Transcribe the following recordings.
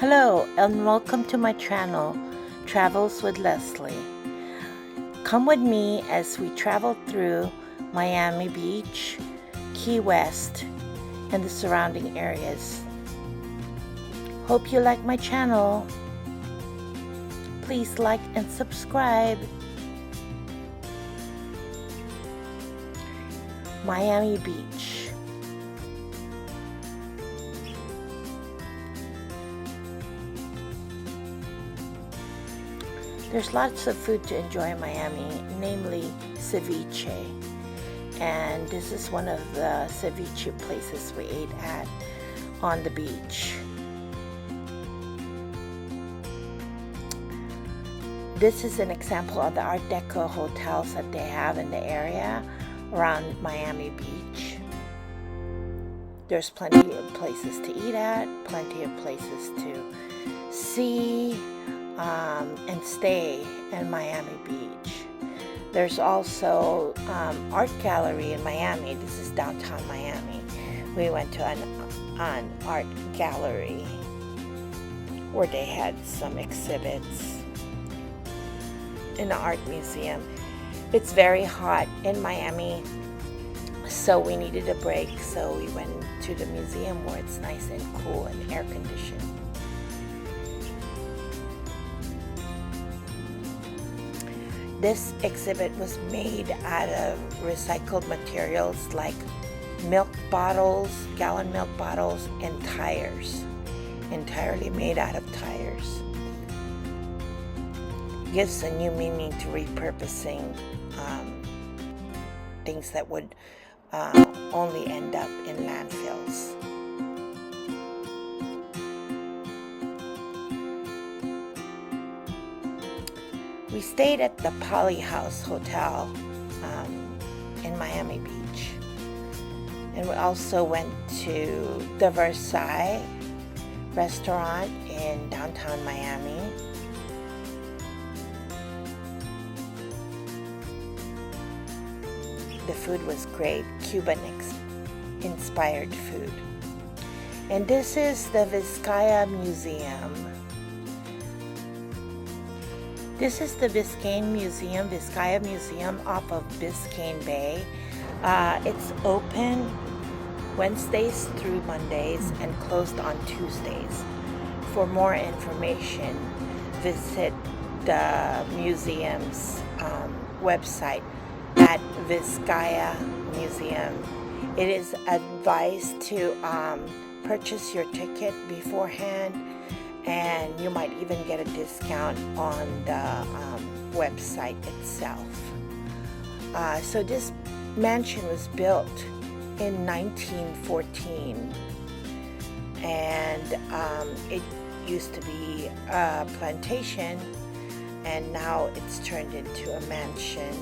Hello and welcome to my channel, Travels with Leslie. Come with me as we travel through Miami Beach, Key West, and the surrounding areas. Hope you like my channel. Please like and subscribe. Miami Beach. There's lots of food to enjoy in Miami, namely ceviche. And this is one of the ceviche places we ate at on the beach. This is an example of the Art Deco hotels that they have in the area around Miami Beach. There's plenty of places to eat at, plenty of places to see and stay in Miami Beach. There's also art gallery in Miami. This is downtown Miami. We went to an art gallery where they had some exhibits in the art museum. It's very hot in Miami, so we needed a break, so we went to the museum where it's nice and cool and air conditioned. This exhibit was made out of recycled materials like milk bottles, gallon milk bottles, and tires. Entirely made out of tires. Gives a new meaning to repurposing things that would only end up in landfills. We stayed at the Poly House Hotel in Miami Beach, and we also went to the Versaille restaurant in downtown Miami. The food was great, Cuban inspired food. And this is the Vizcaya Museum. This is the Vizcaya Museum off of Biscayne Bay. It's open Wednesdays through Mondays and closed on Tuesdays. For more information, visit the museum's website at Vizcaya Museum. It is advised to purchase your ticket beforehand, and you might even get a discount on the website itself. So this mansion was built in 1914, and it used to be a plantation, and now it's turned into a mansion,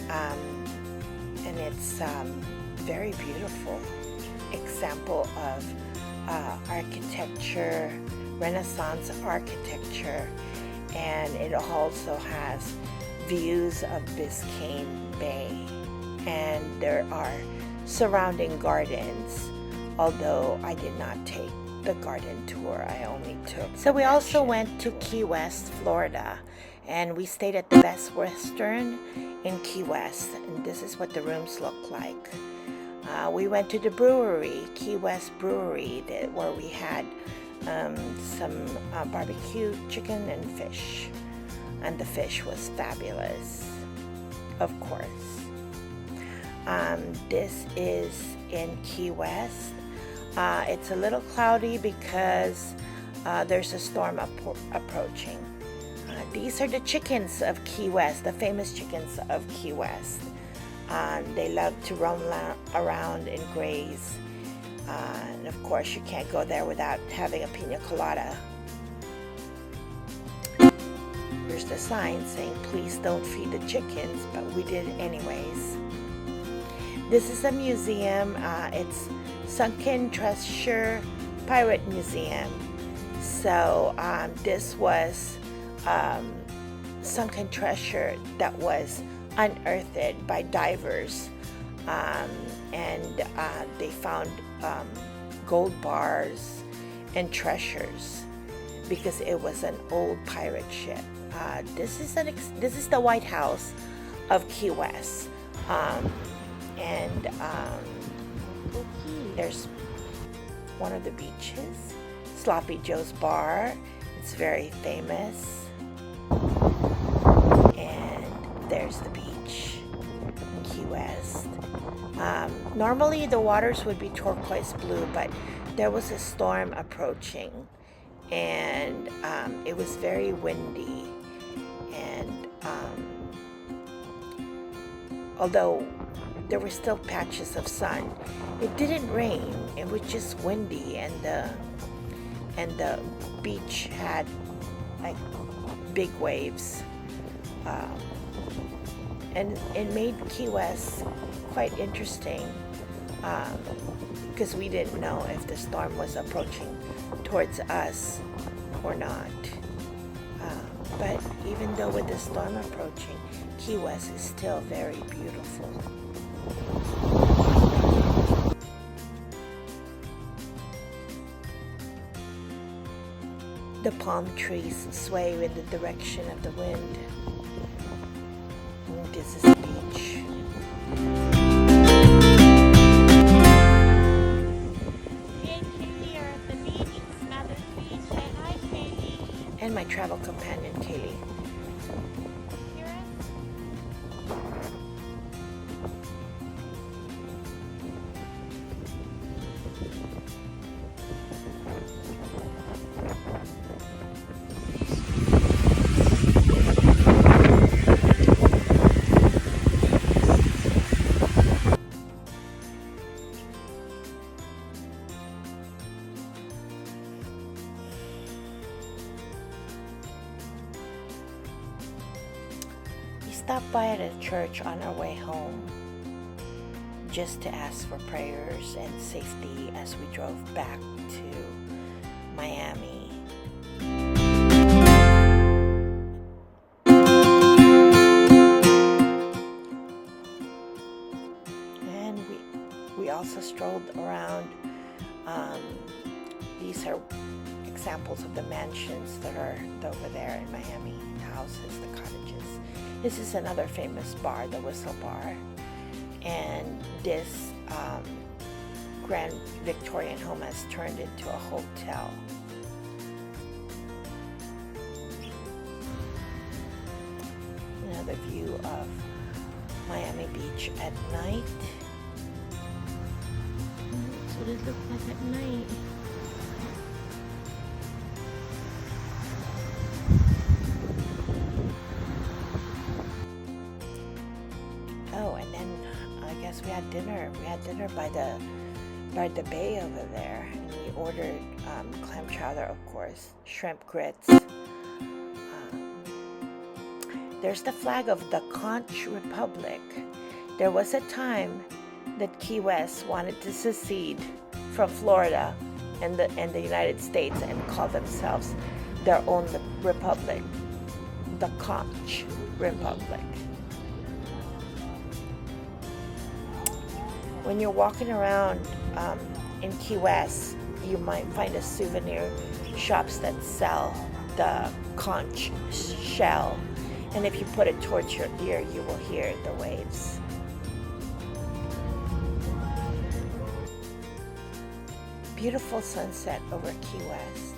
and it's very beautiful example of architecture, Renaissance architecture, and it also has views of Biscayne Bay, and there are surrounding gardens, although I did not take the garden tour. I only took So we also went to Key West, Florida, and we stayed at the Best Western in Key West, and this is what the rooms look like. We went to the brewery, Key West Brewery, where we had some barbecue chicken and fish, and the fish was fabulous, of course. This is in Key West. It's a little cloudy because there's a storm approaching. These are the chickens of Key West, the famous chickens of Key West. They love to roam around and graze. And of course, you can't go there without having a pina colada. Here's the sign saying, please don't feed the chickens, but we did anyways. This is a museum. It's Sunken Treasure Pirate Museum. So this was sunken treasure that was unearthed by divers, and they found gold bars and treasures because it was an old pirate ship. This is the White House of Key West, and there's one of the beaches, Sloppy Joe's Bar. It's very famous, and there's the beach in Key West. Normally the waters would be turquoise blue, but there was a storm approaching, and it was very windy, and although there were still patches of sun, it didn't rain. It was just windy, and the beach had like big waves, and it made Key West quite interesting, because we didn't know if the storm was approaching towards us or not. But even though with the storm approaching, Key West is still very beautiful. The palm trees sway in the direction of the wind. And this is the beach. And my travel companion, Kaylee. Stopped by at a church on our way home just to ask for prayers and safety as we drove back to Miami. And we also strolled around. These are examples of the mansions that are over there in Miami, the houses, the cottages. This is another famous bar, the Whistle Bar, and this grand Victorian home has turned into a hotel. Another view of Miami Beach at night. That's what it looks like at night. Oh, and then I guess we had dinner. We had dinner by the bay over there, and we ordered clam chowder, of course, shrimp grits. There's the flag of the Conch Republic. There was a time that Key West wanted to secede from Florida and the United States and call themselves their own republic, the Conch Republic. When you're walking around in Key West, you might find a souvenir shops that sell the conch shell, and if you put it towards your ear, you will hear the waves. Beautiful sunset over Key West.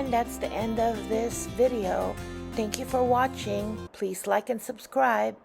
That's the end of this video. Thank you for watching. Please like and subscribe.